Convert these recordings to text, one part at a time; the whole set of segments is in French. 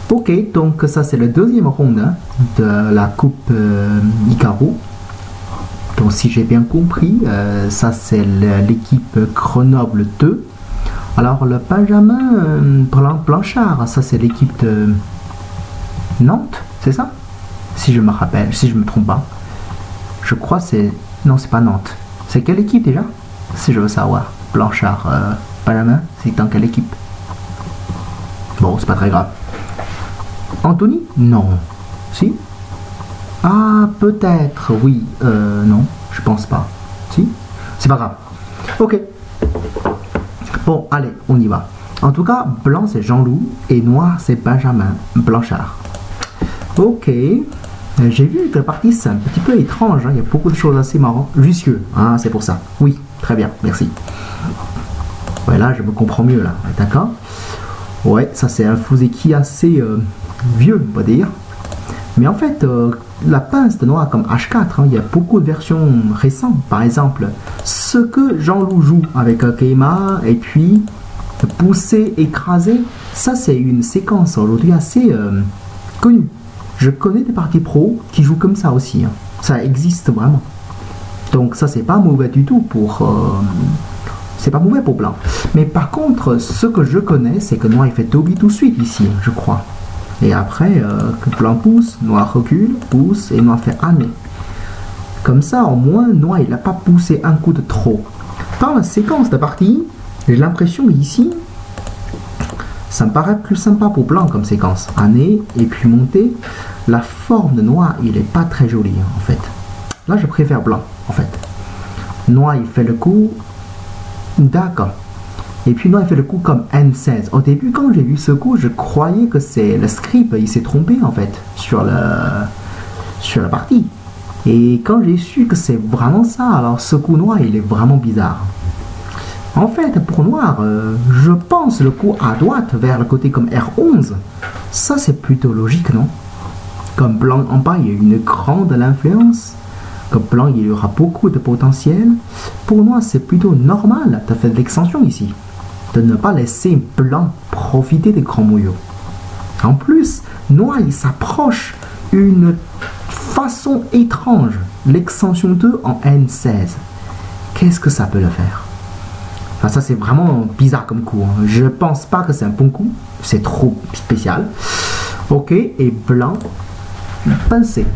Ok, donc ça c'est le deuxième round hein, de la coupe Hikaru. Donc si j'ai bien compris, ça c'est l'équipe Grenoble 2. Alors le Benjamin Blanchard, ça c'est l'équipe de Nantes, c'est ça? Si je me rappelle, si je me trompe pas. Je crois c'est... Non, c'est pas Nantes. C'est quelle équipe déjà? Si je veux savoir. Blanchard, Benjamin, c'est dans quelle équipe? Bon, c'est pas très grave. Anthony? Non. Si? Ah, peut-être, oui. Non, je pense pas. Si? C'est pas grave. Ok. Bon, allez, on y va. En tout cas, blanc c'est Jean-Loup et noir c'est Benjamin Blanchard. Ok. J'ai vu que la partie c'est un petit peu étrange. Hein. Il y a beaucoup de choses assez marrantes. Vicieux, hein, c'est pour ça. Oui, très bien, merci. Ouais, là, je me comprends mieux là. D'accord? Ouais, ça c'est un Fuseki assez vieux, on va dire. Mais en fait, la pince de noir comme H4, hein, il y a beaucoup de versions récentes. Par exemple, ce que Jean-Loup joue avec Keima et puis pousser, écraser, ça c'est une séquence aujourd'hui assez connue. Je connais des parties pro qui jouent comme ça aussi. Hein. Ça existe vraiment. Donc ça c'est pas mauvais du tout pour... c'est pas mauvais pour blanc. Mais par contre, ce que je connais, c'est que noir il fait Toby tout de suite ici, je crois. Et après, blanc pousse, noir recule, pousse, et noir fait année. Comme ça, au moins, noir il n'a pas poussé un coup de trop. Dans la séquence de partie, j'ai l'impression ici, ça me paraît plus sympa pour blanc comme séquence. Année, et puis monter. La forme de noir, il n'est pas très joli, hein, en fait. Là, je préfère blanc, en fait. Noir, il fait le coup. D'accord. Et puis noir il fait le coup comme N16. Au début quand j'ai vu ce coup, je croyais que c'est le script, il s'est trompé en fait sur la partie. Et quand j'ai su que c'est vraiment ça, alors ce coup noir il est vraiment bizarre. En fait pour noir, je pense le coup à droite vers le côté comme R11, ça c'est plutôt logique non? Comme blanc en bas il y a une grande influence. Comme blanc il y aura beaucoup de potentiel. Pour noir c'est plutôt normal de faire de l'extension ici. De ne pas laisser blanc profiter des grands mouillots. En plus, noir il s'approche une façon étrange. L'extension 2 en N16. Qu'est-ce que ça peut le faire? Enfin, ça c'est vraiment bizarre comme coup. Hein. Je pense pas que c'est un bon coup. C'est trop spécial. Ok, et blanc, pincé.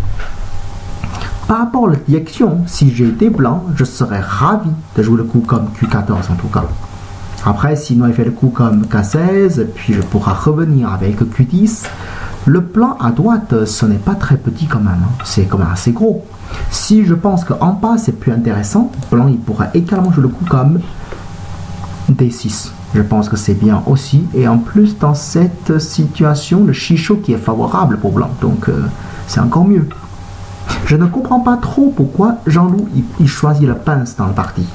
Par rapport à la direction, si j'étais blanc, je serais ravi de jouer le coup comme Q14 en tout cas. Après, si noir il fait le coup comme K16, puis je pourrai revenir avec Q10. Le plan à droite, ce n'est pas très petit quand même, hein. C'est quand même assez gros. Si je pense qu'en bas c'est plus intéressant, blanc il pourra également jouer le coup comme D6. Je pense que c'est bien aussi. Et en plus, dans cette situation, le chichot qui est favorable pour blanc, donc c'est encore mieux. Je ne comprends pas trop pourquoi Jean-Loup il choisit la pince dans la partie.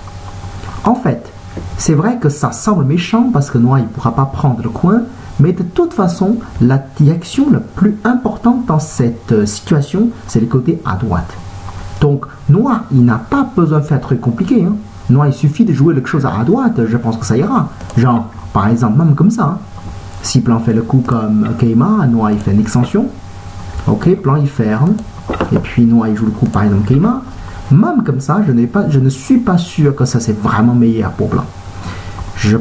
En fait, c'est vrai que ça semble méchant parce que noir il ne pourra pas prendre le coin, mais de toute façon, la direction la plus importante dans cette situation, c'est le côté à droite. Donc, noir, il n'a pas besoin de faire un truc compliqué. Hein. Noir, il suffit de jouer quelque chose à droite, je pense que ça ira. Genre, par exemple, même comme ça. Hein. Si blanc fait le coup comme Keima, noir il fait une extension. Ok, blanc il ferme. Et puis noir il joue le coup par exemple Keima. Même comme ça, je ne suis pas sûr que ça c'est vraiment meilleur pour blanc.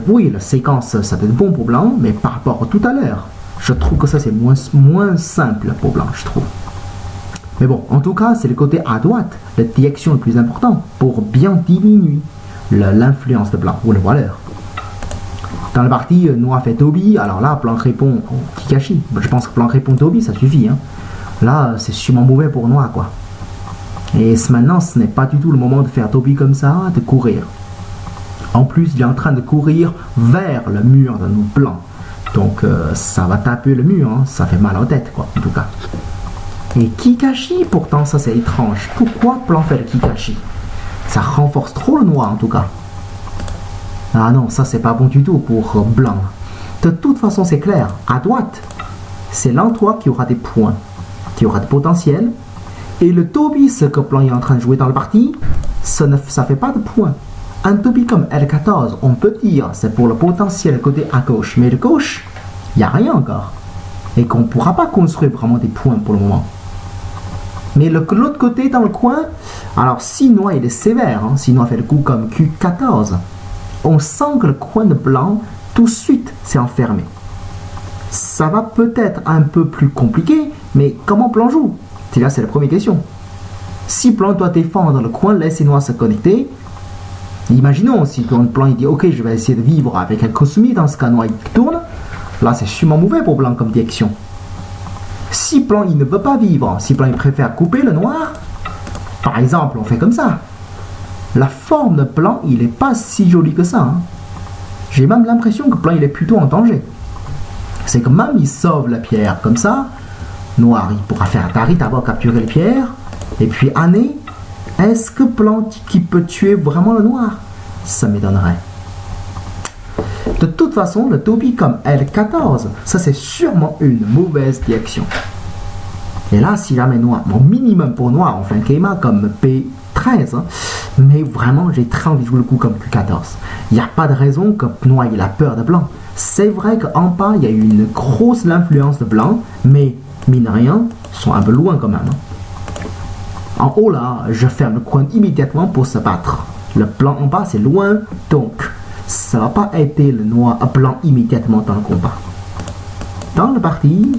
Oui, la séquence, ça peut être bon pour blanc, mais par rapport à tout à l'heure, je trouve que ça c'est moins simple pour blanc, je trouve. Mais bon, en tout cas, c'est le côté à droite, la direction le plus important, pour bien diminuer l'influence de blanc, ou le voileur. Dans la partie noir fait Toby, alors là, blanc répond Kikashi. Je pense que blanc répond Toby, ça suffit. Hein. Là, c'est sûrement mauvais pour noir, quoi. Et maintenant, ce n'est pas du tout le moment de faire Toby comme ça, de courir. En plus, il est en train de courir vers le mur de nos blancs. Donc, ça va taper le mur, hein. Ça fait mal en tête, quoi, en tout cas. Et Kikashi, pourtant, ça c'est étrange. Pourquoi blanc fait le Kikashi? Ça renforce trop le noir, en tout cas. Ah non, ça c'est pas bon du tout pour blanc. De toute façon, c'est clair. À droite, c'est l'entoit qui aura des points, qui aura de potentiel. Et le Toby, ce que blanc est en train de jouer dans le parti, ça ne fait pas de points. Un Toby comme L14, on peut dire, c'est pour le potentiel côté à gauche. Mais de gauche, il n'y a rien encore. et qu'on ne pourra pas construire vraiment des points pour le moment. Mais l'autre côté, dans le coin, alors si noir il est sévère, hein, si noir fait le coup comme Q14, on sent que le coin de blanc, tout de suite, s'est enfermé. Ça va peut-être un peu plus compliqué, mais comment blanc joue? C'est là, c'est la première question. Si blanc doit défendre le coin, laisser noir se connecter. Imaginons si blanc il dit ok, je vais essayer de vivre avec un Kosumi, dans ce cas noir il tourne. Là, c'est sûrement mauvais pour blanc comme direction. Si blanc il ne veut pas vivre, si blanc il préfère couper le noir, par exemple, on fait comme ça. La forme de blanc, il n'est pas si joli que ça. Hein. J'ai même l'impression que blanc il est plutôt en danger. C'est que même il sauve la pierre comme ça, noir il pourra faire Atari d'abord capturer les pierres, et puis année, est-ce que blanc qui peut tuer vraiment le noir? Ça m'étonnerait. De toute façon, le Toby comme L14, ça c'est sûrement une mauvaise direction. Et là, si jamais noir, mon minimum pour noir, on fait un Keima comme P13, hein, mais vraiment j'ai très envie de jouer le coup comme Q14. Il n'y a pas de raison que noir il a peur de blanc. C'est vrai qu'en bas, il y a eu une grosse influence de blanc, mais mine de rien, ils sont un peu loin quand même. Hein. En haut là, je ferme le coin immédiatement pour se battre. Le blanc en bas, c'est loin, donc ça va pas aider le noir à blanc immédiatement dans le combat. Dans la partie,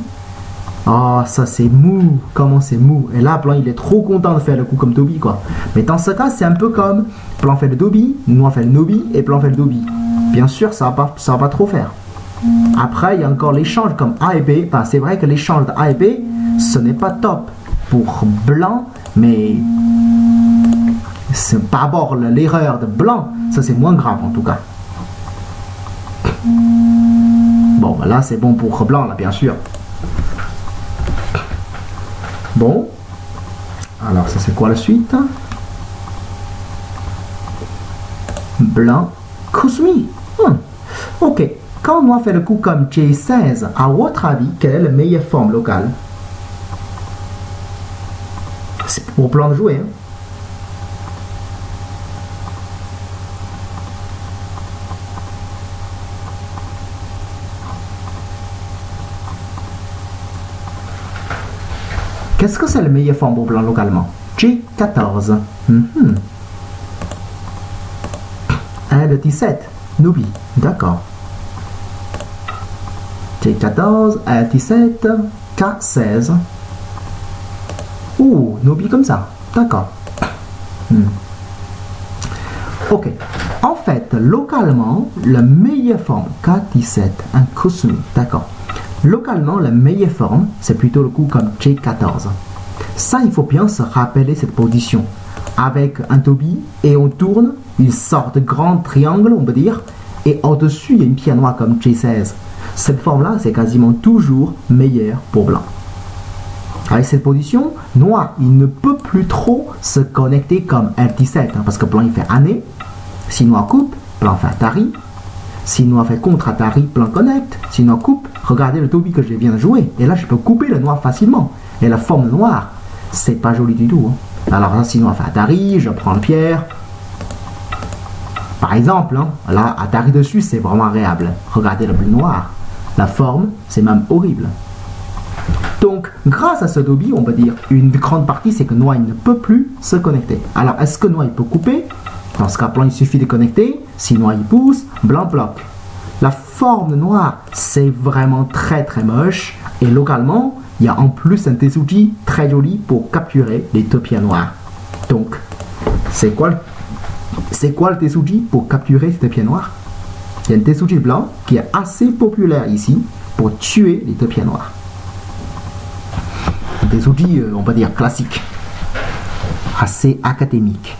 oh ça c'est mou, comment c'est mou. Et là, blanc il est trop content de faire le coup comme Toby quoi. Mais dans ce cas, c'est un peu comme blanc fait le Toby, noir fait le Nobi et blanc fait le Toby. Bien sûr, ça va pas trop faire. Après, il y a encore l'échange comme A et B. Enfin, c'est vrai que l'échange de A et B, ce n'est pas top pour blanc, mais c'est par rapport à l'erreur de blanc, ça c'est moins grave en tout cas. Bon, là c'est bon pour blanc, là bien sûr. Bon, alors ça c'est quoi la suite? Blanc, Kosumi. Ok, quand on fait le coup comme J16, à votre avis, quelle est la meilleure forme locale? C'est pour blanc de jouer. Hein? Qu'est-ce que c'est la meilleure forme pour blanc localement? J14. L17. Nobi. D'accord. J14, L17, K16. Ouh, Nobi comme ça. D'accord. Ok. En fait, localement, la meilleure forme, K17, un Kosumi. D'accord. Localement, la meilleure forme, c'est plutôt le coup comme J14. Ça, il faut bien se rappeler cette position. Avec un Toby, et on tourne, une sorte de grand triangle, on peut dire, et au-dessus, il y a une pierre noire comme J16. Cette forme-là, c'est quasiment toujours meilleure pour blanc. Avec cette position, noir, il ne peut plus trop se connecter comme L17, hein, parce que blanc, il fait année. Si noir coupe, blanc fait Atari. Si noir fait contre Atari, blanc connecte. Si noir coupe, regardez le Toby que je viens de jouer. Et là, je peux couper le noir facilement. Et la forme noire, c'est pas joli du tout. Hein. Alors là, si noir fait Atari, je prends le pierre. Par exemple, hein, là, Atari dessus, c'est vraiment agréable. Regardez le bleu noir. La forme, c'est même horrible. Donc, grâce à ce Toby, on peut dire une grande partie, c'est que noir il ne peut plus se connecter. Alors, est-ce que noir il peut couper? Dans ce cas, blanc il suffit de connecter. Si noir il pousse, blanc bloque. La forme noire, c'est vraiment très très moche. Et localement, il y a en plus un Tetsuji très joli pour capturer les topias noirs. Donc, c'est quoi le Tetsuji pour capturer ces topias noirs? Il y a un Tetsuji blanc qui est assez populaire ici pour tuer les topias noirs. Des outils, on va dire, classiques, assez académiques.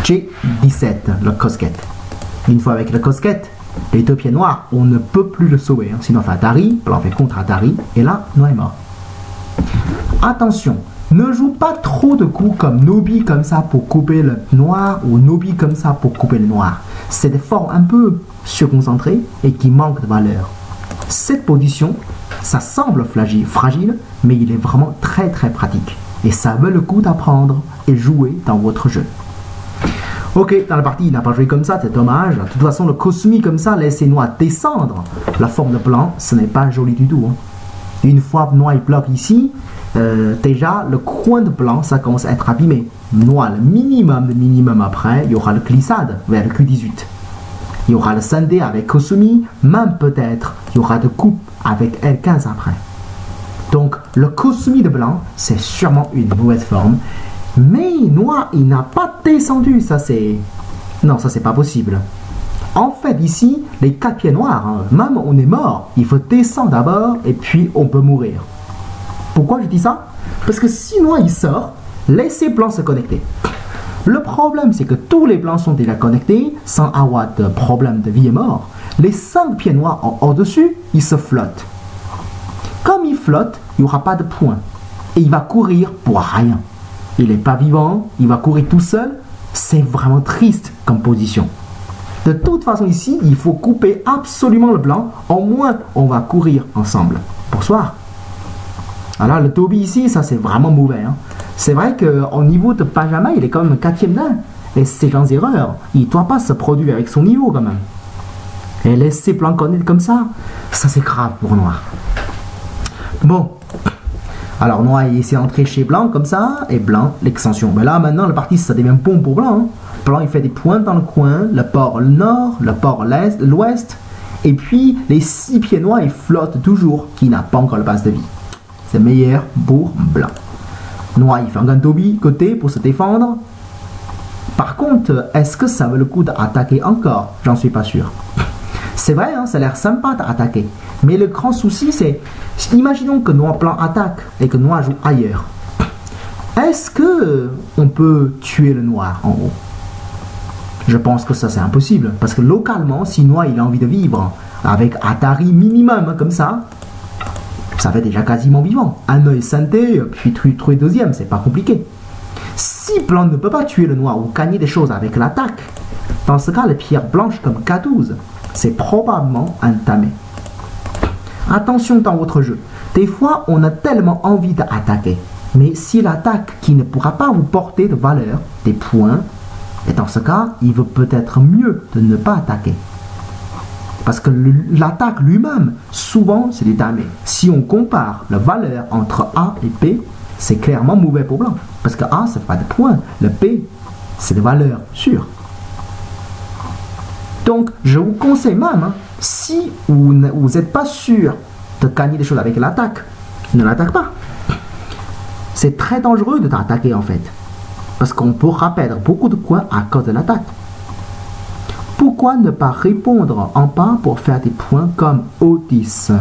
J17, le cosquette. Une fois avec le cosquette, les deux pieds noirs, on ne peut plus le sauver. Hein. Sinon, on fait Atari, on fait contre Atari, et là, noir est mort. Attention, ne joue pas trop de coups comme Nobi comme ça pour couper le noir, ou Nobi comme ça pour couper le noir. C'est des formes un peu surconcentrées et qui manquent de valeur. Cette position, ça semble fragile, mais il est vraiment très très pratique. Et ça vaut le coup d'apprendre et jouer dans votre jeu. Ok, dans la partie, il n'a pas joué comme ça, c'est dommage. De toute façon, le Kosumi comme ça, laissez noir descendre. La forme de blanc, ce n'est pas joli du tout. Hein. Une fois noir il bloque ici, déjà le coin de blanc ça commence à être abîmé. Noir le minimum après, il y aura le glissade vers le Q18. Il y aura le Sunday avec Kosumi, même peut-être il y aura de coupe avec L15 après. Donc le Kosumi de blanc, c'est sûrement une mauvaise forme. Mais noir, il n'a pas descendu, ça c'est... Non, ça c'est pas possible. En fait, ici, les 4 pieds noirs, hein, même on est mort, il faut descendre d'abord et puis on peut mourir. Pourquoi je dis ça? Parce que si noir il sort, laissez blanc se connecter. Le problème, c'est que tous les blancs sont déjà connectés sans avoir de problème de vie et mort. Les 5 pieds noirs au-dessus, ils se flottent. Comme ils flottent, il n'y aura pas de point. Et il va courir pour rien. Il n'est pas vivant, il va courir tout seul. C'est vraiment triste comme position. De toute façon, ici, il faut couper absolument le blanc. Au moins, on va courir ensemble. Bonsoir. Alors, le Toby ici, ça c'est vraiment mauvais. Hein. C'est vrai qu'au niveau de Benjamin, il est quand même 4e d'un. Et ces gens erreurs, il ne doit pas se produire avec son niveau quand même. Et laisser blanc connaître comme ça c'est grave pour noir. Bon. Alors noir il s'est entré chez blanc comme ça, et blanc l'extension. Mais là maintenant le parti ça devient bon pour blanc. Hein. Blanc il fait des points dans le coin, le port nord, le port l'ouest, et puis les 6 pieds noirs ils flottent toujours, qui n'a pas encore la base de vie. C'est meilleur pour blanc. Noir il fait un gantobi côté pour se défendre. Par contre, est-ce que ça vaut le coup d'attaquer encore? J'en suis pas sûr. C'est vrai, hein, ça a l'air sympa d'attaquer. Mais le grand souci, c'est, imaginons que noir blanc attaque et que noir joue ailleurs. Est-ce que on peut tuer le noir en haut? Je pense que ça c'est impossible. Parce que localement, si noir il a envie de vivre avec Atari minimum comme ça fait déjà quasiment vivant. Un œil santé, puis trouver deuxième, c'est pas compliqué. Si blanc ne peut pas tuer le noir ou gagner des choses avec l'attaque, dans ce cas, les pierres blanches comme K12, c'est probablement un tamé. Attention dans votre jeu. Des fois, on a tellement envie d'attaquer. Mais si l'attaque qui ne pourra pas vous porter de valeur, des points, et dans ce cas, il vaut peut-être mieux de ne pas attaquer. Parce que l'attaque lui-même, souvent, c'est des tamés. Si on compare la valeur entre A et P, c'est clairement mauvais pour blanc. Parce que A, ça ne fait pas de points. Le P, c'est des valeurs sûres. Donc, je vous conseille même, hein, si vous n'êtes pas sûr de gagner des choses avec l'attaque, ne l'attaque pas. C'est très dangereux de t'attaquer en fait. Parce qu'on pourra perdre beaucoup de points à cause de l'attaque. Pourquoi ne pas répondre en bas pour faire des points comme Otis?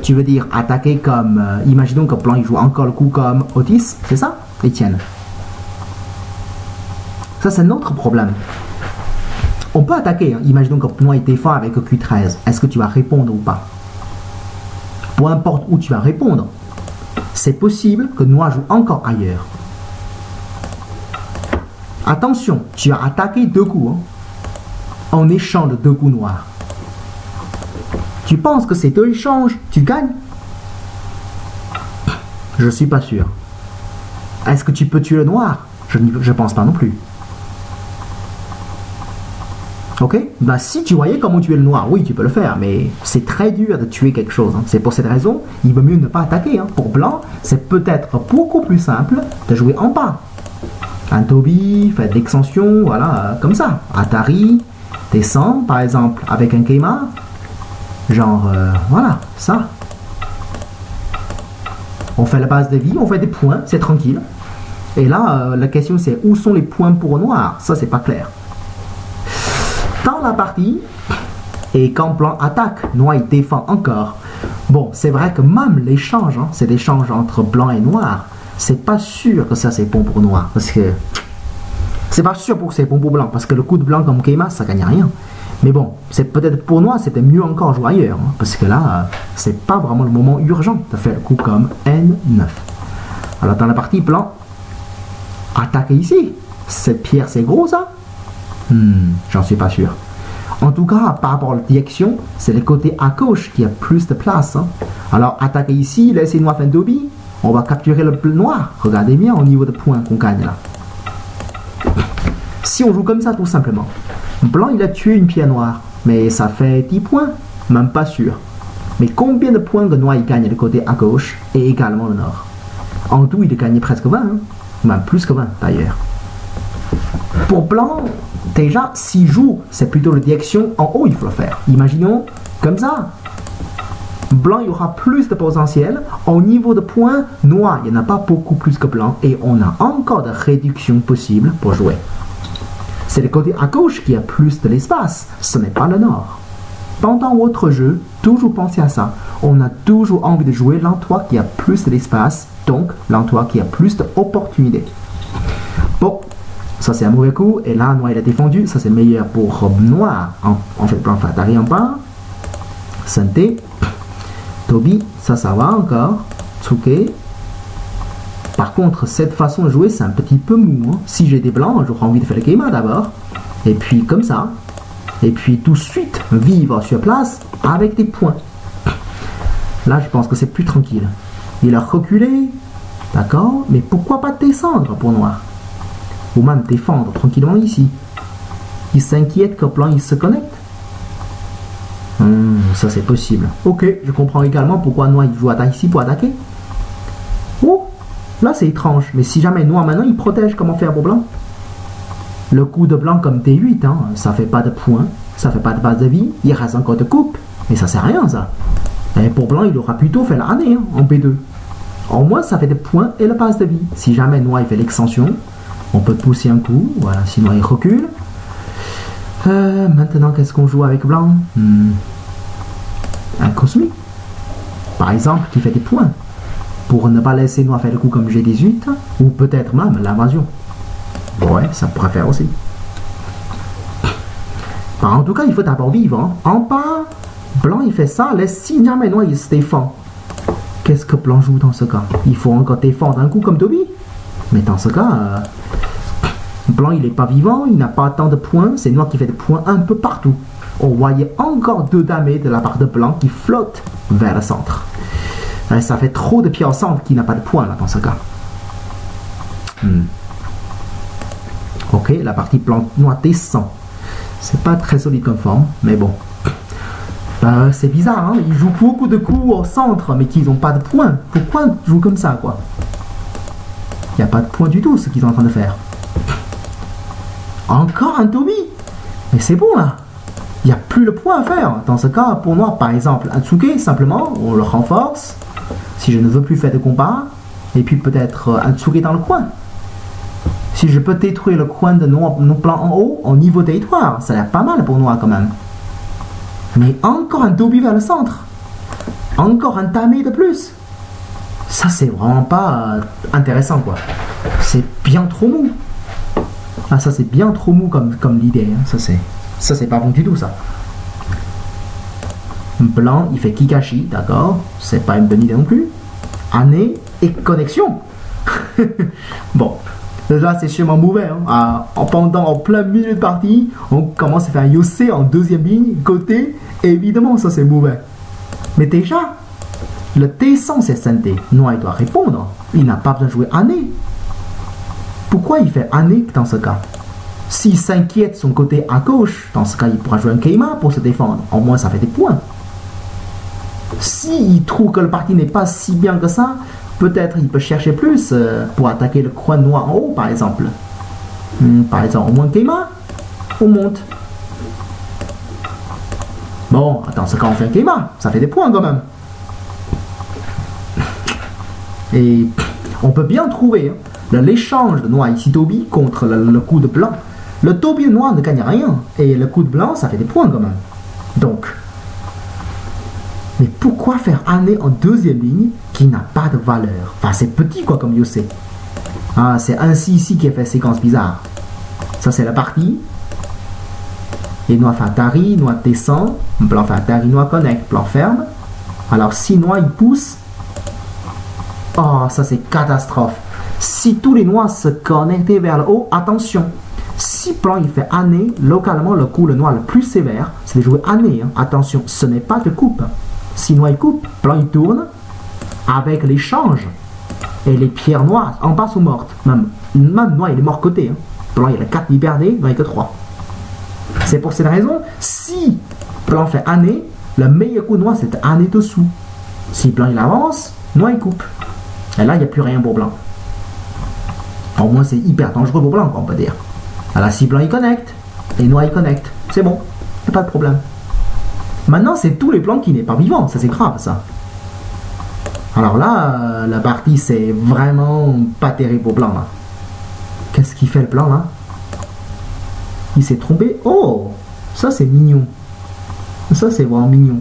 Tu veux dire attaquer comme... imaginons que blanc il joue encore le coup comme Otis, c'est ça, Étienne? Ça c'est notre problème. On peut attaquer, hein. Imaginons que noir est défend avec Q13. Est-ce que tu vas répondre ou pas? Peu importe où tu vas répondre, c'est possible que noir joue encore ailleurs. Attention, tu as attaqué 2 coups, hein, en échange de 2 coups noirs. Tu penses que ces 2 échanges, tu gagnes? Je suis pas sûr. Est-ce que tu peux tuer le noir? Je pense pas non plus. Ok, bah, si tu voyais comment tuer le noir, oui, tu peux le faire, mais c'est très dur de tuer quelque chose. Hein. C'est pour cette raison, il vaut mieux ne pas attaquer. Hein. Pour blanc, c'est peut-être beaucoup plus simple de jouer en bas. Un Toby, fait de l'extension, voilà, comme ça. Atari, descend, par exemple, avec un Keima. Genre, voilà, ça. On fait la base de vie, on fait des points, c'est tranquille. Et là, la question c'est, où sont les points pour noir? Ça, c'est pas clair. Dans la partie, et quand blanc attaque, noir il défend encore. Bon, c'est vrai que même l'échange, hein, c'est l'échange entre blanc et noir, c'est pas sûr que ça c'est bon pour noir, parce que c'est pas sûr que c'est bon pour blanc, parce que le coup de blanc comme Keima, ça gagne rien. Mais bon, c'est peut-être pour noir, c'était mieux encore jouer ailleurs, hein, parce que là, c'est pas vraiment le moment urgent de faire le coup comme N9. Alors dans la partie blanc, attaquer ici, cette pierre c'est gros ça? J'en suis pas sûr. En tout cas, par rapport à la direction, c'est le côté à gauche qui a plus de place. Hein. Alors, attaquer ici, laisser noir faire un Dobby. On va capturer le noir. Regardez bien au niveau de points qu'on gagne là. Si on joue comme ça, tout simplement. Blanc, il a tué une pierre noire. Mais ça fait 10 points. Même pas sûr. Mais combien de points que noir il gagne de côté à gauche et également le nord? En tout, il a gagné presque 20, hein? Même plus que 20 d'ailleurs. Pour blanc, déjà, s'il joue, c'est plutôt la direction en haut il faut le faire. Imaginons comme ça. Blanc, il y aura plus de potentiel. Au niveau de points, noir, il n'y en a pas beaucoup plus que blanc. Et on a encore de réduction possible pour jouer. C'est le côté à gauche qui a plus de l'espace. Ce n'est pas le nord. Pendant votre jeu, toujours pensez à ça. On a toujours envie de jouer l'endroit qui a plus de l'espace. Donc, l'endroit qui a plus d'opportunités. Bon, ça c'est un mauvais coup. Et là, noir il a défendu. Ça c'est meilleur pour noir. En fait, blanc fait Atari en bas. Santé. Toby, ça va encore. Tsuke. Par contre, cette façon de jouer, c'est un petit peu mou. Hein. Si j'ai des blancs, j'aurais envie de faire le Keima d'abord. Et puis comme ça. Et puis tout de suite, vivre sur place avec des points. Là, je pense que c'est plus tranquille. Il a reculé. D'accord. Mais pourquoi pas descendre pour noir? Ou même défendre tranquillement ici. Il s'inquiète que blanc il se connecte. Ça c'est possible. Ok, je comprends également pourquoi noir il joue ici pour attaquer. Oh, là c'est étrange. Mais si jamais noir maintenant il protège, comment faire pour blanc? Le coup de blanc comme T8, hein, ça fait pas de points, ça fait pas de base de vie, il reste encore de coupe. Mais ça sert à rien ça. Et pour blanc il aura plutôt fait l'année hein, en B2. Au moins ça fait des points et la base de vie. Si jamais noir il fait l'extension, on peut pousser un coup, voilà, sinon il recule. Maintenant, qu'est-ce qu'on joue avec blanc? Un cosmique. Par exemple, qui fait des points. Pour ne pas laisser noir faire le coup comme G18. Ou peut-être même l'invasion. Ouais, ça pourrait faire aussi. En tout cas, il faut d'abord vivre. Hein. En bas, blanc il fait ça. Laisse si jamais noir il se défend. Qu'est-ce que blanc joue dans ce cas? Il faut encore défendre un coup comme Toby. Mais dans ce cas... blanc il n'est pas vivant, il n'a pas tant de points, c'est noir qui fait des points un peu partout. On voyait encore 2 damés de la part de blanc qui flottent vers le centre. Et ça fait trop de pieds au centre qui n'a pas de points là dans ce cas. Ok, la partie blanc noir descend. C'est pas très solide comme forme, mais bon. C'est bizarre, hein? Ils jouent beaucoup de coups au centre, mais qu'ils n'ont pas de points. Pourquoi ils jouent comme ça, quoi? Il n'y a pas de points du tout ce qu'ils sont en train de faire. Encore un Toby. Mais c'est bon là. Il n'y a plus le point à faire. Dans ce cas, pour noir, par exemple, un Tsuke, simplement, on le renforce. Si je ne veux plus faire de combat. Et puis peut-être un Tsuke dans le coin. Si je peux détruire le coin de noir, nos plans en haut, au niveau territoire, ça a l'air pas mal pour noir quand même. Mais encore un Toby vers le centre. Encore un tamé de plus. Ça, c'est vraiment pas intéressant, quoi. C'est bien trop mou. Ah, ça c'est bien trop mou comme l'idée. Hein. Ça c'est pas bon du tout ça. Blanc il fait Kikashi, d'accord. C'est pas une bonne idée non plus. Année et connexion. Bon, là c'est sûrement mauvais. Hein. En plein milieu de partie, on commence à faire un Yosei en deuxième ligne, côté. Évidemment ça c'est mauvais. Mais déjà, le descend c'est santé. Noir il doit répondre. Il n'a pas besoin de jouer année. Pourquoi il fait année dans ce cas? S'il s'inquiète son côté à gauche, dans ce cas il pourra jouer un Keima pour se défendre. Au moins ça fait des points. S'il trouve que le parti n'est pas si bien que ça, peut-être il peut chercher plus pour attaquer le coin noir en haut par exemple. Par exemple, au moins Keima, on monte. Bon, dans ce cas on fait un Keima, ça fait des points quand même. Et on peut bien trouver... Hein, l'échange de noir ici Toby contre le coup de blanc. Le Toby noir ne gagne rien. Et le coup de blanc, ça fait des points quand même. Donc. Mais pourquoi faire année en deuxième ligne qui n'a pas de valeur? Enfin, c'est petit quoi comme Yosei. Ah, c'est ainsi ici qui a fait séquence bizarre. Ça, c'est la partie. Et noir fait Atari, noir descend. Blanc fait Atari, noir connecte. Blanc ferme. Alors, si noir il pousse. Oh, ça c'est catastrophe. Si tous les noirs se connectaient vers le haut, attention. Si blanc il fait année, localement le coup le noir le plus sévère, c'est de jouer année. Hein. Attention, ce n'est pas de coupe. Si noir il coupe, blanc il tourne avec l'échange. Et les pierres noires en bas sont mortes. Même noir il est mort côté. Hein. Blanc il a 4 libertés, noir il a que 3. C'est pour cette raison, si blanc fait année, Le meilleur coup noir, c'est un et dessous. Si blanc il avance, noir il coupe. Et là, il n'y a plus rien pour blanc. Au moins, c'est hyper dangereux pour blanc, on peut dire. Alors, si blanc il connecte, et noir il connecte, c'est bon, il n'y a pas de problème. Maintenant, c'est tous les blancs qui n'est pas vivant, ça c'est grave ça. Alors là, la partie c'est vraiment pas terrible pour blanc là. Qu'est-ce qu'il fait le blanc là? Il s'est trompé. Oh, ça c'est mignon. Ça c'est vraiment mignon.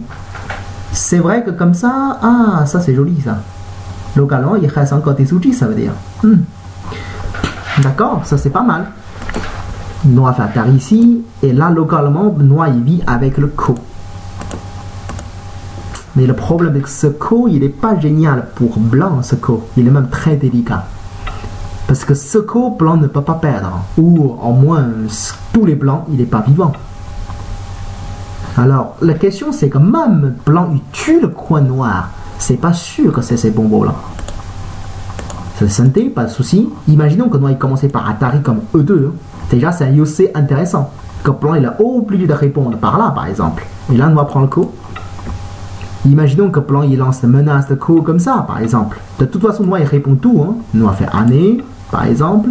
C'est vrai que comme ça, ah, ça c'est joli ça. Localement, il reste encore des outils, ça veut dire. D'accord, ça c'est pas mal. Noir fait atterrir ici, et là localement, noir il vit avec le co. Mais le problème avec ce co, il n'est pas génial pour blanc, ce co. Il est même très délicat. Parce que ce co, blanc ne peut pas perdre. Ou au moins, tous les blancs, il n'est pas vivant. Alors, la question c'est que même blanc, il tue le coin noir. C'est pas sûr que c'est bon blanc. C'est santé, pas de souci. Imaginons que noir il commençait par Atari comme E2. Déjà, c'est un IOC intéressant. Que blanc, il est obligé de répondre par là, par exemple. Et là, noir prend le co. Imaginons que blanc il lance une menace de co comme ça, par exemple. De toute façon, noir il répond tout. Hein. Noir fait année, par exemple.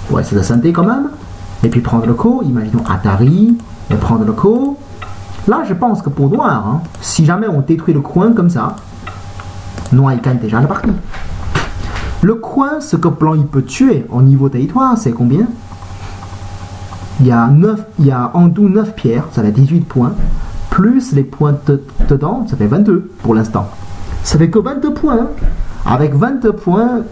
Ouais, c'est de santé quand même. Et puis prendre le co, imaginons Atari, et prendre le co. Là, je pense que pour noir, hein, si jamais on détruit le coin comme ça, noir il gagne déjà la partie. Le coin, ce que blanc il peut tuer au niveau territoire, c'est combien? Il y a en tout 9 pierres, ça fait 18 points. Plus les points dedans, ça fait 22 pour l'instant. Ça fait que 22 points. Hein. Avec 22 points,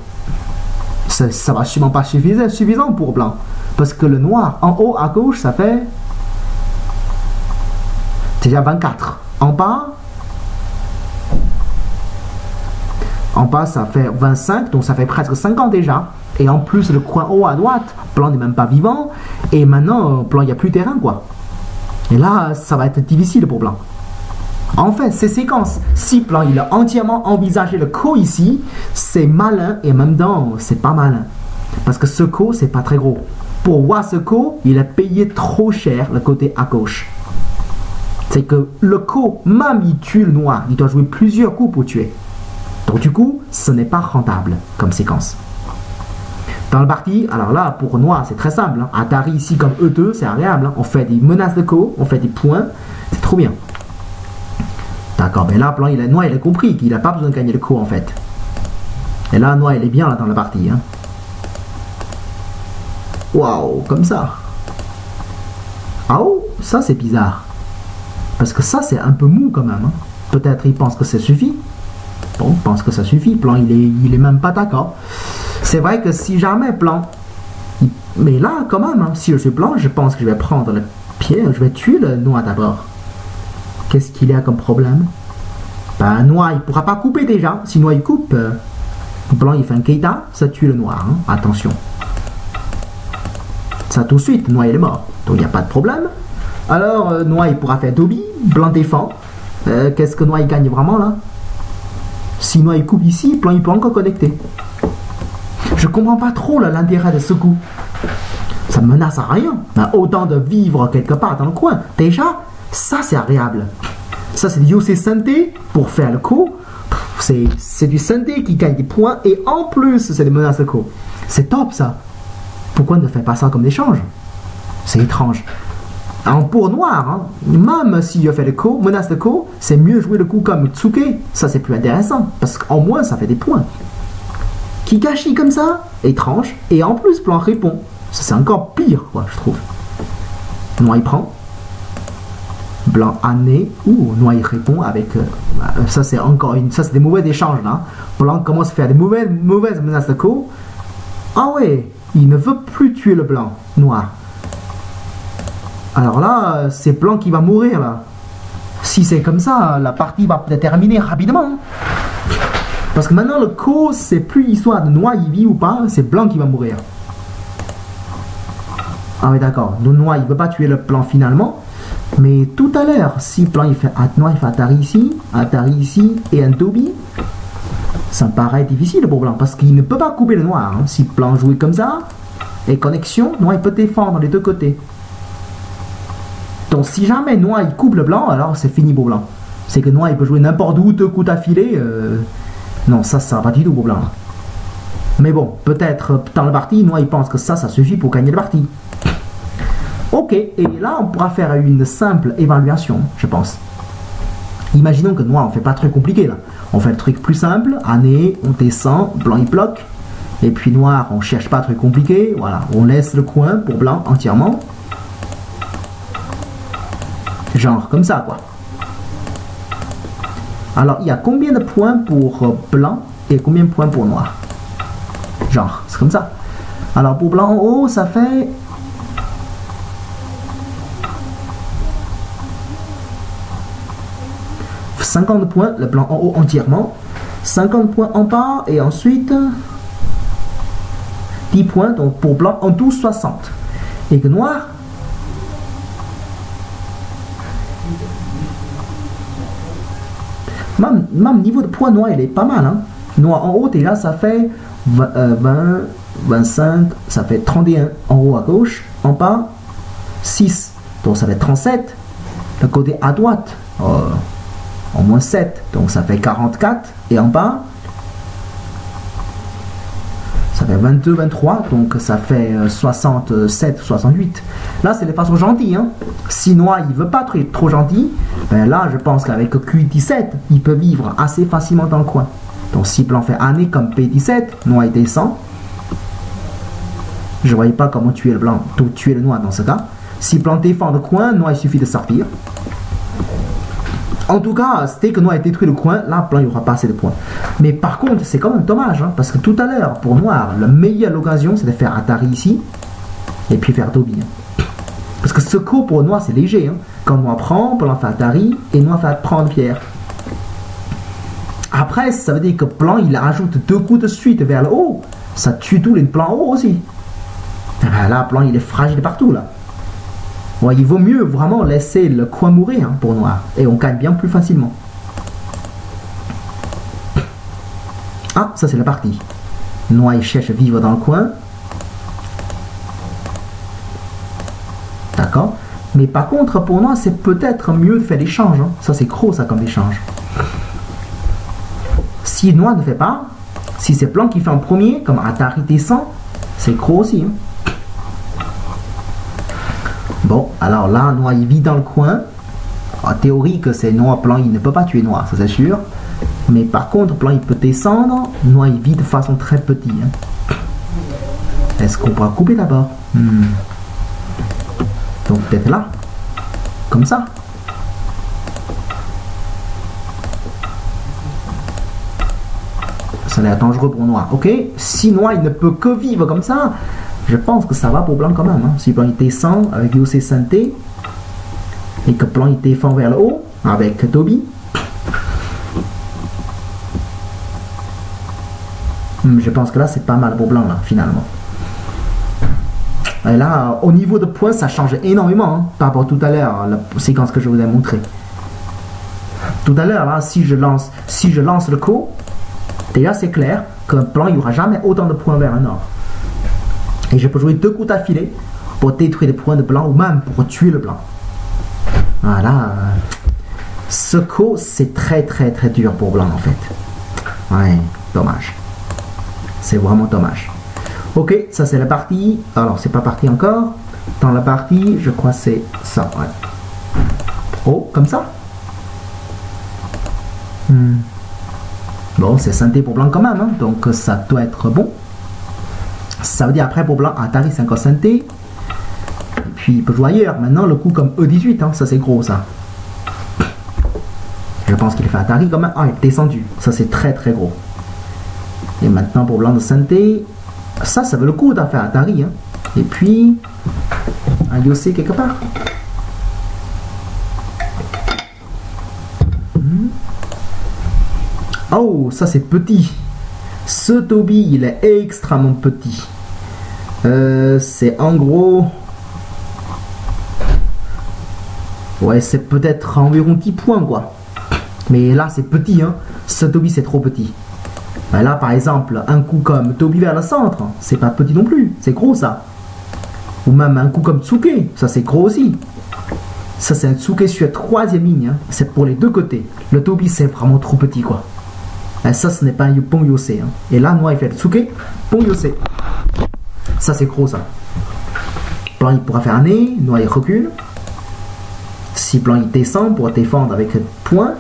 ça va sûrement pas suffisant pour blanc. Parce que le noir, en haut à gauche, ça fait déjà 24. En bas, ça fait 25, donc ça fait presque 50 déjà. Et en plus, le coin haut à droite, blanc n'est même pas vivant. Et maintenant, blanc, il n'y a plus de terrain, quoi. Et là, ça va être difficile pour blanc. En fait, ces séquences, si blanc il a entièrement envisagé le co ici, c'est malin et en même temps, c'est pas malin. Parce que ce co, c'est pas très gros. Pour voir ce co, il a payé trop cher le côté à gauche. C'est que le co, même il tue le noir, il doit jouer plusieurs coups pour tuer. Donc du coup, ce n'est pas rentable comme séquence. Dans la partie, alors là, pour noir, c'est très simple. Hein. Atari ici comme E2, c'est agréable. Hein. On fait des menaces de co, on fait des points. C'est trop bien. D'accord, mais là, blanc, noir, il a compris qu'il n'a pas besoin de gagner le co, en fait. Et là, noir, il est bien là dans la partie. Hein. Waouh, comme ça. Ah oh, ça, c'est bizarre. Parce que ça, c'est un peu mou quand même. Hein. Peut-être il pense que ça suffit. Bon, il pense que ça suffit. Blanc, il est même pas d'accord. C'est vrai que si jamais blanc, mais là quand même, hein, si je suis blanc, je pense que je vais prendre le pierre, je vais tuer le noir d'abord. Qu'est-ce qu'il y a comme problème? Ben, noir il pourra pas couper déjà. Si noir il coupe, blanc il fait un keita, ça tue le noir. Hein. Attention. Ça tout de suite, noir il est mort. Donc il n'y a pas de problème. Alors noir il pourra faire Dobby, blanc défend. Qu'est-ce que noir il gagne vraiment là? Si noir il coupe ici, blanc il peut encore connecter. Je comprends pas trop l'intérêt de ce coup. Ça me menace à rien. Ben, autant de vivre quelque part dans le coin. Déjà, ça c'est agréable. Ça c'est du Yosei Santé pour faire le coup. C'est du Santé qui gagne des points et en plus c'est des menaces de coup. C'est top ça. Pourquoi ne fait pas ça comme échange? C'est étrange. Alors pour noir, hein, même s'il a fait le coup, menace de coup, c'est mieux jouer le coup comme Tsuke. Ça c'est plus intéressant parce qu'au moins ça fait des points. Kikashi comme ça, étrange, et en plus blanc répond. Ça c'est encore pire, quoi, je trouve. Noir il prend. Blanc année, ou noir il répond avec. Ça c'est encore une. Ça c'est des mauvais échanges là. Blanc commence à faire des mauvaises menaces de coup. Ah ouais, il ne veut plus tuer le blanc, noir. Alors là, c'est blanc qui va mourir là. Si c'est comme ça, la partie va peut-être terminer rapidement. Parce que maintenant, le co, c'est plus l'histoire de noir, il vit ou pas, c'est blanc qui va mourir. Ah oui, d'accord. Le noir, il ne veut pas tuer le blanc finalement. Mais tout à l'heure, si blanc, il fait noir, il fait Atari ici, et un Dobby, ça me paraît difficile pour blanc. Parce qu'il ne peut pas couper le noir. Hein. Si blanc joue comme ça, et connexion, noir, il peut défendre les deux côtés. Donc si jamais noir il coupe le blanc, alors c'est fini pour blanc. C'est que noir il peut jouer n'importe où, deux coups d'affilée. Non, ça va pas du tout pour blanc. Mais bon, peut-être dans la partie, noir il pense que ça suffit pour gagner la partie. Ok, et là on pourra faire une simple évaluation, je pense. Imaginons que noir on fait pas de truc compliqué là. On fait le truc plus simple, année, on descend, blanc il bloque. Et puis noir, on cherche pas de truc compliqué, voilà, on laisse le coin pour blanc entièrement. Genre comme ça quoi. Alors il y a combien de points pour blanc et combien de points pour noir? Genre, c'est comme ça. Alors pour blanc en haut, ça fait... « 50 points, le blanc en haut entièrement. 50 points en bas et ensuite... 10 points, donc pour blanc en tout 60. Et que noir... Même niveau de points noir, il est pas mal. Hein. Noir en haut, déjà, ça fait 20, 25, ça fait 31 en haut à gauche. En bas, 6. Donc ça fait 37. Le côté à droite, en moins 7. Donc ça fait 44. Et en bas, ça fait 22, 23. Donc ça fait 67, 68. Là, c'est de façon gentille. Hein. Si noir, il veut pas être trop gentil, ben là, je pense qu'avec Q17, il peut vivre assez facilement dans le coin. Donc si blanc fait année comme P17, noir il descend. Je ne voyais pas comment tuer le blanc, tuer le noir dans ce cas. Si blanc défend le coin, noir il suffit de sortir. En tout cas, dès que noir a détruit le coin, là blanc il n'y aura pas assez de points. Mais par contre, c'est quand même dommage, hein, parce que tout à l'heure, pour noir, la meilleure occasion c'est de faire Atari ici, et puis faire Toby. Hein. Parce que ce coup pour noir c'est léger. Hein. Quand noir prend, blanc fait Atari, et noir fait prendre pierre. Après, ça veut dire que blanc, il rajoute 2 coups de suite vers le haut. Ça tue tous les plans hauts aussi. Là, blanc, il est fragile partout, là. Ouais, il vaut mieux vraiment laisser le coin mourir hein, pour noir. Et on gagne bien plus facilement. Ah, ça c'est la partie. Noir, il cherche à vivre dans le coin. D'accord. Mais par contre, pour noir, c'est peut-être mieux de faire l'échange. Hein. Ça, c'est gros, ça, comme échange. Si noir ne fait pas, si c'est blanc qui fait en premier, comme Atari descend, c'est gros aussi. Hein. Bon, alors là, noir il vit dans le coin. En théorie, que c'est noir, blanc il ne peut pas tuer noir, ça c'est sûr. Mais par contre, blanc il peut descendre, noir il vit de façon très petite. Hein. Est-ce qu'on pourra couper d'abord? Donc peut-être là, comme ça. Ça a l'air dangereux pour noir. Ok, si noir il ne peut que vivre comme ça, je pense que ça va pour blanc quand même. Hein. Si blanc il descend avec UC Synthé et que blanc il défend vers le haut avec Toby, je pense que là c'est pas mal pour blanc là finalement. Et là, au niveau de points, ça change énormément hein, par rapport à tout à l'heure, la séquence que je vous ai montrée. Tout à l'heure, là, si je lance le coup, déjà c'est clair que blanc il n'y aura jamais autant de points vers le nord. Et je peux jouer 2 coups d'affilée pour détruire les points de blanc ou même pour tuer le blanc. Voilà. Ce coup c'est très dur pour blanc en fait. Ouais, dommage. C'est vraiment dommage. Ok, ça c'est la partie. Alors c'est pas parti encore. Dans la partie, je crois c'est ça. Ouais. Oh, comme ça. Bon, c'est synthé pour blanc quand même, hein, donc ça doit être bon. Ça veut dire après pour blanc, Atari 50 synthé. Et puis il peut jouer ailleurs. Maintenant, le coup comme E18, hein, ça c'est gros ça. Je pense qu'il fait Atari quand même. Ah, il est descendu. Ça c'est très gros. Et maintenant pour blanc de synthé, ça vaut le coup d'en faire Atari. Hein. Et puis, un Yossé quelque part. Oh, ça c'est petit. Ce Toby, il est extrêmement petit. C'est en gros... Ouais, c'est peut-être environ 10 points, quoi. Mais là, c'est petit, hein. Ce Toby, c'est trop petit. Ben là, par exemple, un coup comme Toby vers le centre, c'est pas petit non plus. C'est gros, ça. Ou même un coup comme Tsuke, ça c'est gros aussi. Ça, c'est un tsuke sur la troisième ligne. Hein. C'est pour les deux côtés. Le tobi, c'est vraiment trop petit, quoi. Et ça, ce n'est pas un pont yose. Hein. Et là, noir, il fait le tsuke, pont yose. Ça, c'est gros, ça. Blanc, il pourra faire un nez. Noir, il recule. Si blanc, il descend pour défendre avec le point.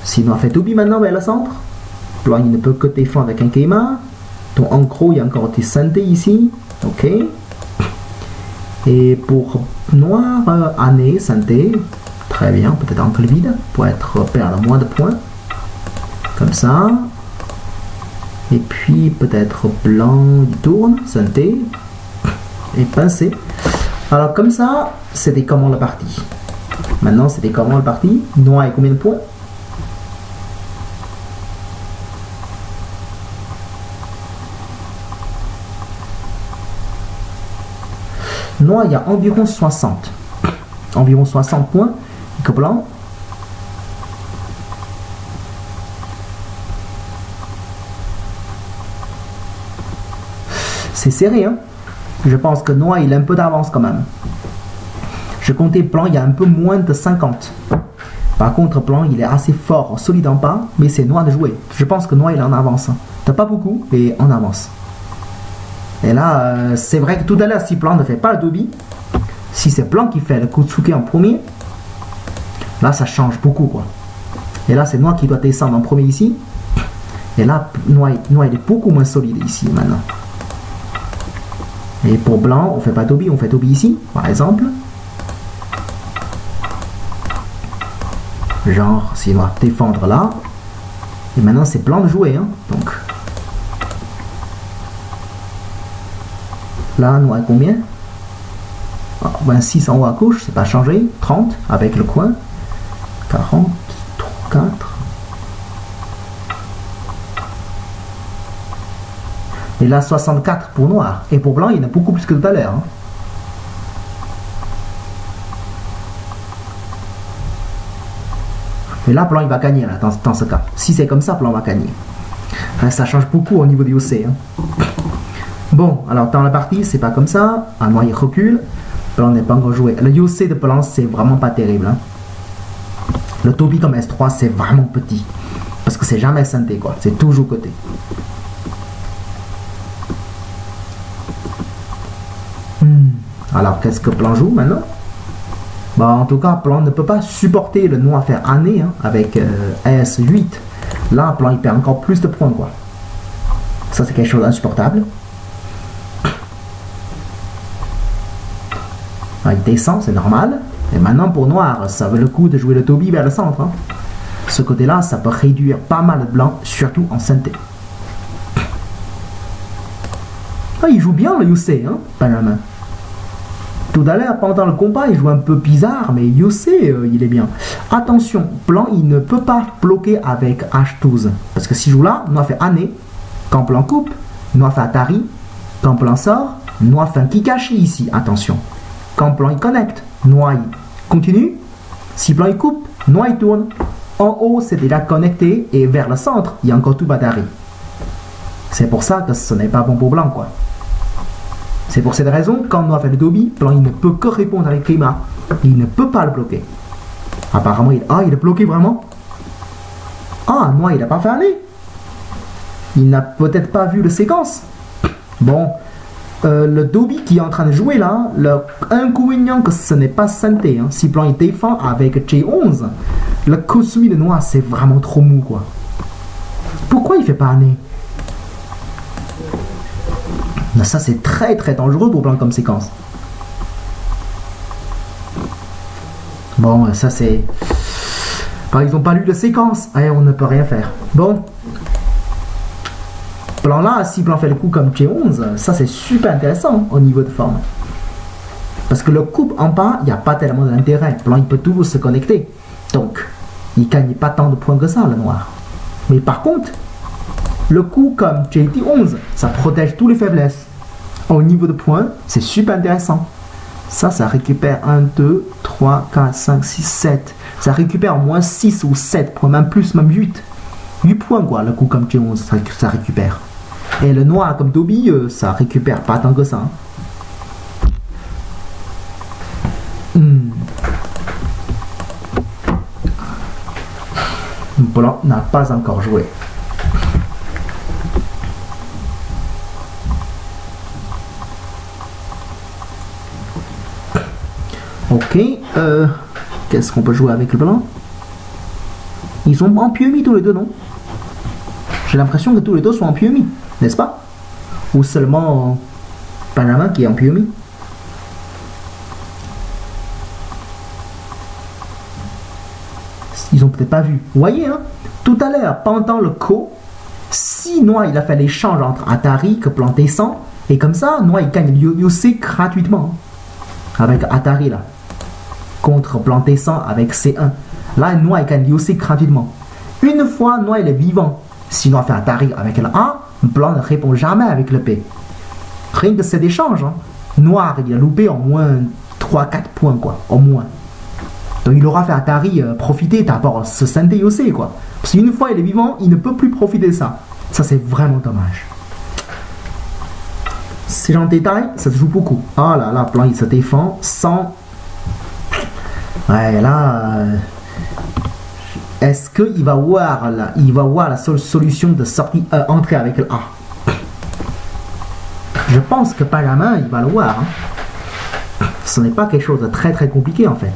Si noir fait tobi maintenant vers le centre. Blanc, il ne peut que défendre avec un keima. Donc, en gros, il y a encore des santé ici. Ok. Et pour noir, année, santé, très bien, peut-être encore le vide, pour perdre moins de points. Comme ça. Et puis peut-être blanc, il tourne, santé, et pincé. Alors comme ça, c'était comment la partie. Maintenant, c'était comment la partie. Noir et combien de points? Noir, il y a environ 60. Environ 60 points. Et blanc. C'est serré, hein. Je pense que noir, il a un peu d'avance quand même. Je comptais blanc, il y a un peu moins de 50. Par contre, blanc, il est assez fort, solide en bas, mais c'est noir de jouer. Je pense que noir, il est en avance. T'as pas beaucoup, mais en avance. Et là, c'est vrai que tout à l'heure, si blanc ne fait pas le dobi, si c'est blanc qui fait le kutsuke en premier, là, ça change beaucoup, quoi. Et là, c'est noir qui doit descendre en premier ici. Et là, noir, il est beaucoup moins solide ici, maintenant. Et pour blanc, on fait pas dobi, on fait dobi ici, par exemple. Genre, si noir défendre là. Et maintenant, c'est blanc de jouer, hein. Donc... Là, noir combien? 26 en haut à gauche, c'est pas changé. 30 avec le coin. 40, 4. Et là, 64 pour noir. Et pour blanc, il y en a beaucoup plus que tout à l'heure. Hein. Et là, blanc, il va gagner là, dans ce cas. Si c'est comme ça, blanc va gagner. Ça change beaucoup au niveau du OC. Hein. Bon, alors dans la partie, c'est pas comme ça. Un noir, il recule. Blanc n'est pas encore joué. Le Yose de blanc, c'est vraiment pas terrible. Hein. Le Tobi comme S3, c'est vraiment petit. Parce que c'est jamais synthé, quoi. C'est toujours côté. Alors, qu'est-ce que blanc joue maintenant? Bah, en tout cas, blanc ne peut pas supporter le noir faire année hein, avec S8. Là, blanc, il perd encore plus de points, quoi. Ça, c'est quelque chose d'insupportable. Il descend, c'est normal. Et maintenant, pour noir, ça vaut le coup de jouer le Tobi vers le centre. Hein. Ce côté-là, ça peut réduire pas mal de blanc, surtout en synthé. Ah, il joue bien le Yose, hein, Benjamin. Tout à l'heure, pendant le combat, il joue un peu bizarre, mais Yose, il est bien. Attention, blanc, il ne peut pas bloquer avec H12. Parce que s'il joue là, noir fait année. Quand blanc coupe, noir fait Atari. Quand blanc sort, noir fait un Kikashi ici. Attention. Quand blanc il connecte, noir il continue. Si blanc il coupe, noir il tourne. En haut, c'est déjà connecté et vers le centre, il y a encore tout batterie. C'est pour ça que ce n'est pas bon pour blanc, quoi. C'est pour cette raison, quand noir fait le dobi, blanc il ne peut que répondre avec Klima. Il ne peut pas le bloquer. Apparemment, il est bloqué vraiment. Ah, noir il n'a pas fait aller. Il n'a peut-être pas vu la séquence. Bon. Le Dobi qui est en train de jouer là, l'inconvénient que ce n'est pas synthé. Hein. Si blanc il défend avec J11, le Kosumi de noir c'est vraiment trop mou quoi. Pourquoi il fait pas année? Ça c'est très très dangereux pour blanc comme séquence. Bon, ça c'est... Ils n'ont pas lu la séquence, et on ne peut rien faire. Bon. Blanc là, si blanc fait le coup comme J11, ça c'est super intéressant au niveau de forme. Parce que le coupe en bas, il n'y a pas tellement d'intérêt. Blanc il peut toujours se connecter. Donc, il ne gagne pas tant de points que ça, le noir. Mais par contre, le coup comme JT11, ça protège toutes les faiblesses. Au niveau de points, c'est super intéressant. Ça récupère 1, 2, 3, 4, 5, 6, 7. Ça récupère au moins 6 ou 7 points, même plus, même 8. 8 points quoi, le coup comme J11, ça récupère. Et le noir comme Dobi, ça récupère pas tant que ça. Hein. blanc n'a pas encore joué. Ok, qu'est-ce qu'on peut jouer avec le blanc? Ils sont en pieux-mi tous les deux, non? J'ai l'impression que tous les deux sont en pieux-mi, n'est-ce pas? Ou seulement Benjamin qui est en pieux-mi? Ils ont peut-être pas vu. Vous voyez, hein? Tout à l'heure, pendant le ko, si Noir il a fait l'échange entre Atari que Blanc descend, et comme ça, Noir il gagne Yosei gratuitement. Avec Atari là. Contre Blanc descend avec C1. Là, Noir il gagne Yosei gratuitement. Une fois, Noir il est vivant. Si Noir fait Atari avec le A, Blanc ne répond jamais avec le P. Rien que cet échange, hein. Noir il a loupé au moins 3-4 points, quoi. Au moins. Donc il aura fait Atari profiter d'abord ce Sente Yosei, quoi. Parce qu'une fois il est vivant, il ne peut plus profiter de ça. Ça c'est vraiment dommage. C'est en détail, ça se joue beaucoup. Ah là là, Blanc il se défend sans... Ouais là... Est-ce qu'il va voir la seule solution de sortie entrer avec le A? Je pense que Benjamin il va le voir. Hein. Ce n'est pas quelque chose de très très compliqué en fait.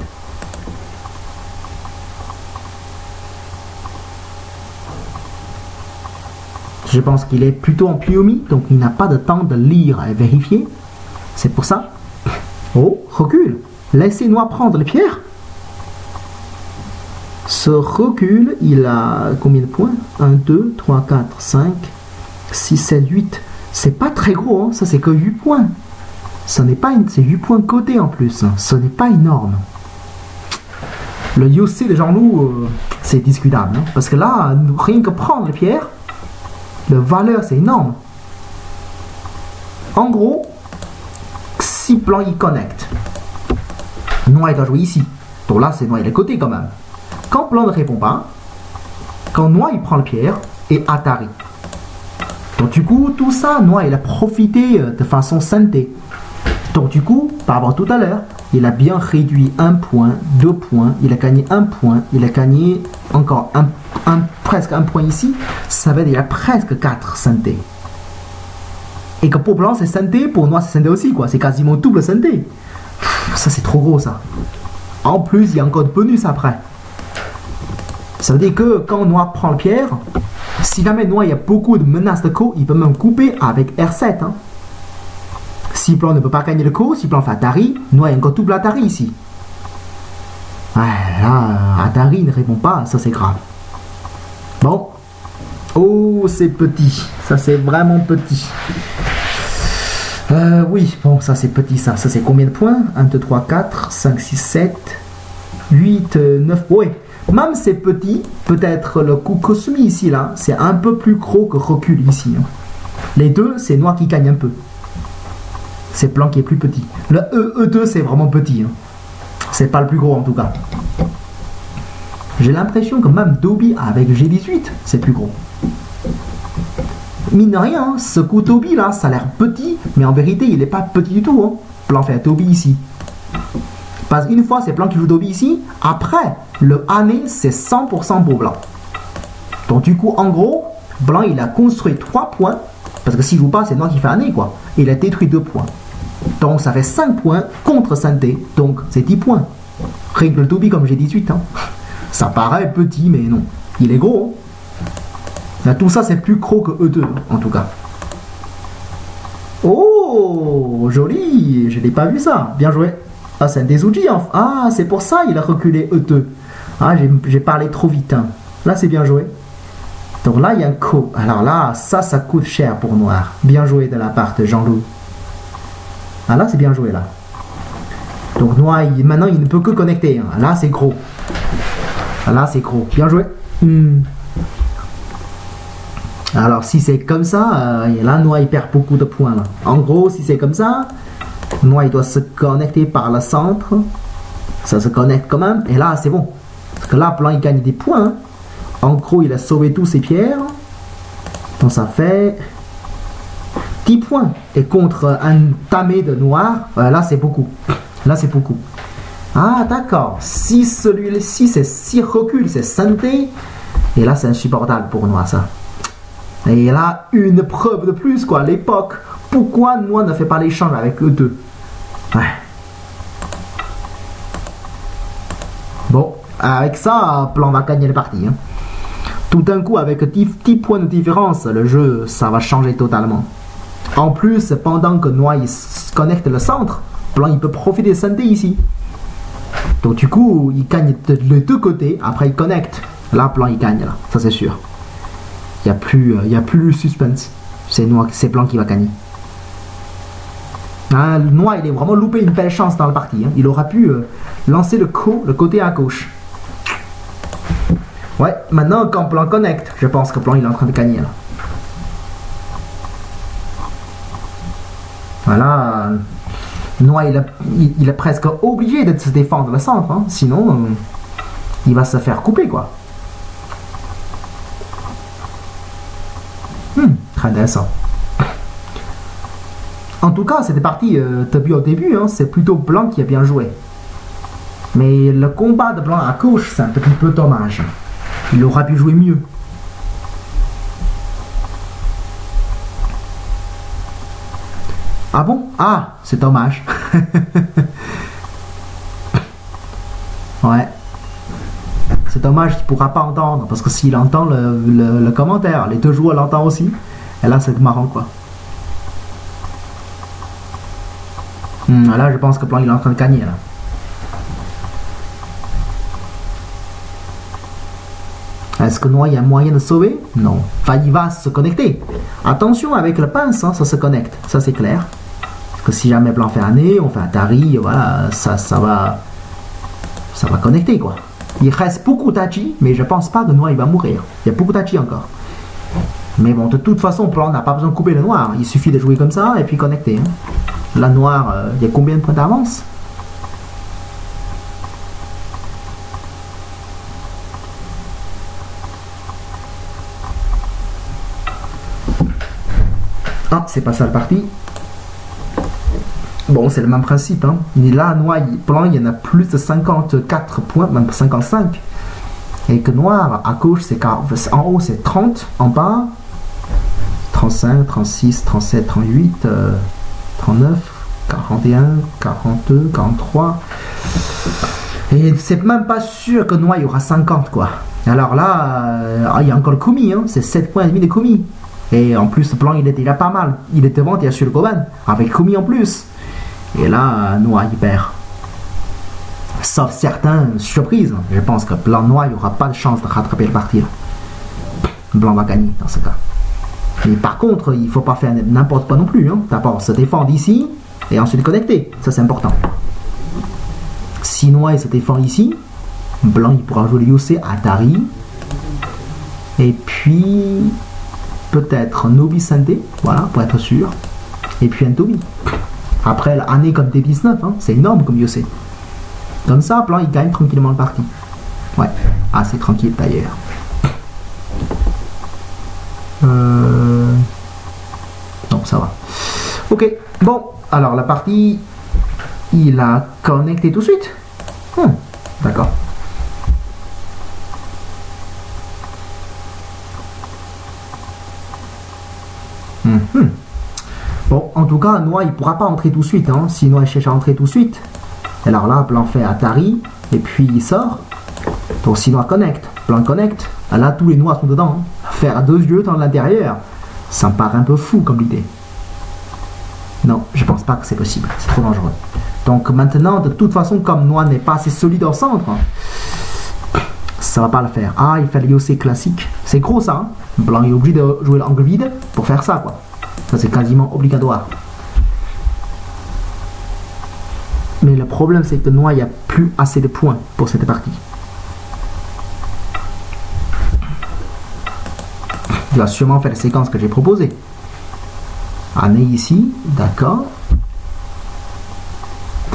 Je pense qu'il est plutôt en pieux-mi, donc il n'a pas de temps de lire et vérifier. C'est pour ça. Oh, recule. Laissez Noir prendre les pierres. Ce recul, il a combien de points? 1, 2, 3, 4, 5, 6, 7, 8. C'est pas très gros, hein. Ça c'est que 8 points. Ce n'est pas c'est 8 points côté en plus. Hein. Ce n'est pas énorme. Le Yosei de Jean-Loup, c'est discutable. Hein. Parce que là, rien que prendre les pierres, la valeur c'est énorme. En gros, si Blanc il connecte, Noir il doit jouer ici. Donc là c'est Noir il est côté quand même. Quand Blanc ne répond pas, quand Noir il prend le pierre et Atari. Donc du coup tout ça Noir il a profité de façon Sente. Donc du coup par rapport à tout à l'heure, il a bien réduit 1 point, 2 points, il a gagné 1 point, il a gagné encore presque 1 point ici, ça veut dire qu'il a presque 4 Sente. Et que pour Blanc c'est Sente, pour Noir c'est Sente aussi, quoi. C'est quasiment double Sente. Ça c'est trop gros ça. En plus il y a encore de bonus après. Ça veut dire que quand Noir prend le pierre, si jamais Noir il y a beaucoup de menaces de ko, il peut même couper avec R7. Hein. Si Blanc ne peut pas gagner le ko, si Blanc fait Atari, Noir il y a encore double Atari ici. Ouais, là, Atari ne répond pas, ça c'est grave. Bon. Oh, c'est petit. Ça c'est vraiment petit. Oui, bon, ça c'est petit ça. Ça c'est combien de points? 1, 2, 3, 4, 5, 6, 7, 8, 9. Ouais. Même c'est petit, peut-être le coup Kosumi ici là, c'est un peu plus gros que recul ici. Hein. Les deux, c'est Noir qui gagne un peu. C'est Blanc qui est plus petit. Le E2 c'est vraiment petit. Hein. C'est pas le plus gros en tout cas. J'ai l'impression que même Dobby avec G18 c'est plus gros. Mine de rien, hein, ce coup Dobby là, ça a l'air petit, mais en vérité il n'est pas petit du tout. Hein. Blanc fait Dobby ici. Parce qu'une fois c'est Blanc qui joue Dobby ici, après le année c'est 100% pour Blanc. Donc du coup en gros, Blanc il a construit 3 points, parce que s'il joue pas c'est Noir qui fait année quoi. Et il a détruit 2 points. Donc ça fait 5 points contre Sente, donc c'est 10 points. Rien que le Dobby comme j'ai 18 ans. Hein. Ça paraît petit mais non, il est gros. Hein. Là, tout ça c'est plus gros que E2 en tout cas. Oh, joli, je n'ai pas vu ça, bien joué. Ah, c'est un Desuji. Hein. Ah, c'est pour ça il a reculé E2. Ah, j'ai parlé trop vite. Hein. Là, c'est bien joué. Donc là, il y a un ko. Alors là, ça coûte cher pour Noir. Bien joué de la part de Jean-Loup. Ah là, c'est bien joué là. Donc Noir, maintenant, il ne peut que connecter. Hein. Là, c'est gros. Là, c'est gros. Bien joué. Alors, si c'est comme ça, là, Noir, il perd beaucoup de points. Là. En gros, si c'est comme ça... Noir il doit se connecter par le centre. Ça se connecte quand même. Et là c'est bon. Parce que là Blanc il gagne des points. Hein. En gros il a sauvé tous ses pierres. Donc ça fait 10 points. Et contre un tamé de Noir, là c'est beaucoup. Là c'est beaucoup. Ah d'accord. Si celui-ci c'est 6 reculs, c'est Sente. Et là, c'est insupportable pour Noir, ça. Et là, une preuve de plus, quoi, l'époque. Pourquoi Noir ne fait pas l'échange avec eux deux? Ouais. Bon, avec ça, Plan va gagner la partie. Hein. Tout d'un coup, avec 10 points de différence, le jeu, ça va changer totalement. En plus, pendant que Noir il se connecte le centre, Plan il peut profiter de synthé ici. Donc du coup, il gagne de deux côtés, après il connecte. Là, Plan il gagne, là, ça c'est sûr. Il n'y a plus le suspense. C'est Plan qui va gagner. Ah, Noir, il est vraiment loupé une belle chance dans la partie. Hein. Il aura pu lancer le côté à gauche. Ouais, maintenant, quand Plan connecte, je pense que Plan il est en train de gagner. Là. Voilà. Noir, il est presque obligé de se défendre le centre. Hein. Sinon, il va se faire couper, quoi. Très intéressant. En tout cas, cette partie, au début, hein, c'est plutôt Blanc qui a bien joué. Mais le combat de Blanc à gauche, c'est un petit peu dommage. Il aurait pu jouer mieux. Ah bon? Ah, c'est dommage. Ouais. C'est dommage qu'il ne pourra pas entendre, parce que s'il entend le commentaire, les deux joueurs l'entendent aussi. Et là, c'est marrant, quoi. Là, je pense que Plan il est en train de gagner, là. Est-ce que Noir, il y a moyen de sauver? Non. Enfin, il va se connecter. Attention avec le pince, hein, ça se connecte. Ça, c'est clair. Parce que si jamais Plan fait un nez, on fait un tari, voilà, ça va connecter, quoi. Il reste beaucoup d'Hachi, mais je pense pas que Noir, il va mourir. Il y a beaucoup d'Hachi encore. Mais bon, de toute façon, Plan n'a pas besoin de couper le Noir. Il suffit de jouer comme ça et puis connecter. Hein. La Noire, il y a combien de points d'avance? Ah, c'est pas ça le parti. Bon, c'est le même principe. Hein. Mais là, Noir, Plan, il y en a plus de 54 points, même 55. Et que Noir, à gauche, c'est en haut, c'est 30. En bas, 35, 36, 37, 38, 39, 41, 42, 43. Et c'est même pas sûr que Noir, il y aura 50, quoi. Alors là, il y a encore le Kumi, hein. C'est 7 points et demi de Kumi. Et en plus, Plan, il était déjà pas mal. Il était bon, il y a sur le Goban, avec Kumi en plus. Et là, Noir, il perd. Sauf certaines surprises. Je pense que Blanc Noir, il n'y aura pas de chance de rattraper le parti. Blanc va gagner dans ce cas. Mais par contre, il ne faut pas faire n'importe quoi non plus. Hein. D'abord, se défendre ici et ensuite connecter. Ça, c'est important. Si Noir se défend ici, Blanc, il pourra jouer le Yosei Atari. Et puis, peut-être Nobi Sante. Voilà, pour être sûr. Et puis un Tobi. Après l'année comme D19, hein, c'est énorme comme Yosei. Comme ça, Plan, il gagne tranquillement le parti. Ouais, assez tranquille d'ailleurs. Non, ça va. Ok, bon, alors la partie, il a connecté tout de suite. D'accord. Bon, en tout cas, Noir, il ne pourra pas entrer tout de suite. Hein. Si Noir cherche à entrer tout de suite, alors là, Plan fait Atari, et puis il sort. Donc si Noir connecte, Plan connecte, là, tous les Noirs sont dedans. Hein. Faire 2 yeux dans l'intérieur, ça me paraît un peu fou comme idée. Non, je pense pas que c'est possible. C'est trop dangereux. Donc maintenant, de toute façon, comme Noir n'est pas assez solide au centre, ça va pas le faire. Ah, il fait le Yosei classique. C'est gros ça. Hein. Blanc est obligé de jouer l'angle vide pour faire ça, quoi. Ça, c'est quasiment obligatoire. Mais le problème, c'est que Noir, il n'y a plus assez de points pour cette partie. Il va sûrement faire la séquence que j'ai proposée. Année ici, d'accord.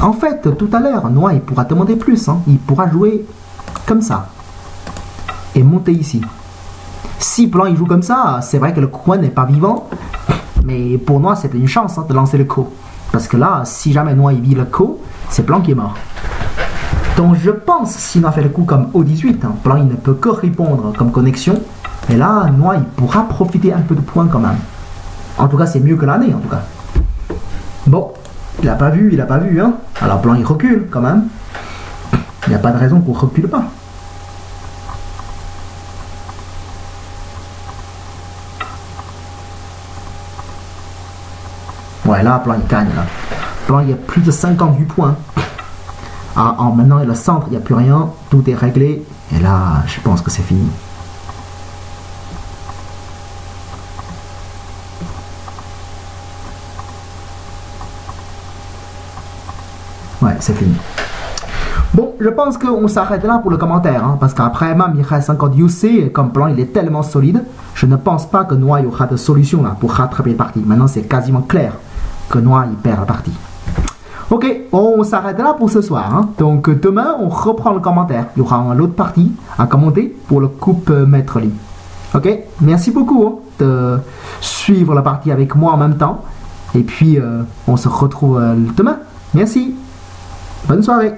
En fait, tout à l'heure, Noir, il pourra demander plus. Hein. Il pourra jouer comme ça. Et monter ici. Si Plan, il joue comme ça, c'est vrai que le coin n'est pas vivant. Mais pour Noir, c'était une chance hein, de lancer le Ko. Parce que là, si jamais Noir il vit le Ko, c'est Plan qui est mort. Donc je pense, s'il a fait le coup comme O18, hein, Blanc il ne peut que répondre comme connexion. Et là, Noir il pourra profiter un peu de points quand même. En tout cas, c'est mieux que l'année en tout cas. Bon, il n'a pas vu, hein. Alors Blanc il recule quand même. Il n'y a pas de raison qu'on ne recule pas. Ouais, là, Blanc il gagne. Là. Blanc il y a plus de 58 points. Ah, maintenant, le centre, il n'y a plus rien. Tout est réglé. Et là, je pense que c'est fini. Ouais, c'est fini. Bon, je pense qu'on s'arrête là pour le commentaire. Hein, parce qu'après, même, il reste encore UC. Et comme Blanc, il est tellement solide. Je ne pense pas que Noir aura de solution là pour rattraper la partie. Maintenant, c'est quasiment clair que Noir, il perd la partie. Ok, on s'arrête là pour ce soir. Hein. Donc demain, on reprend le commentaire. Il y aura une autre partie à commenter pour le coupe Maître Li. Ok, merci beaucoup hein, de suivre la partie avec moi en même temps. Et puis, on se retrouve demain. Merci. Bonne soirée.